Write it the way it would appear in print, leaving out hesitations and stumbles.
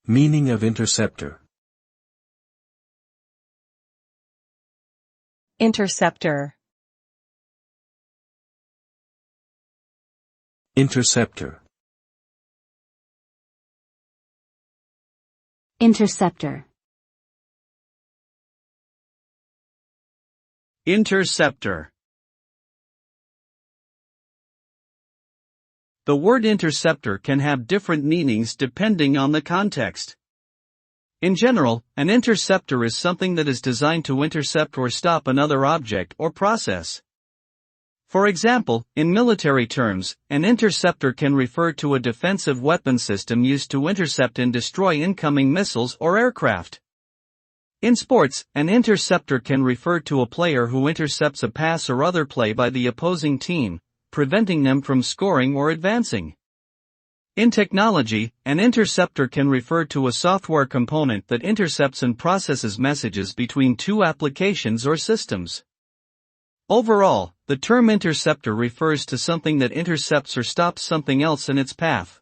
Meaning of interceptor. Interceptor. Interceptor. Interceptor. Interceptor. The word interceptor can have different meanings depending on the context. In general, an interceptor is something that is designed to intercept or stop another object or process. For example, in military terms, an interceptor can refer to a defensive weapon system used to intercept and destroy incoming missiles or aircraft. In sports, an interceptor can refer to a player who intercepts a pass or other play by the opposing team, preventing them from scoring or advancing. In technology, an interceptor can refer to a software component that intercepts and processes messages between two applications or systems. Overall, the term interceptor refers to something that intercepts or stops something else in its path.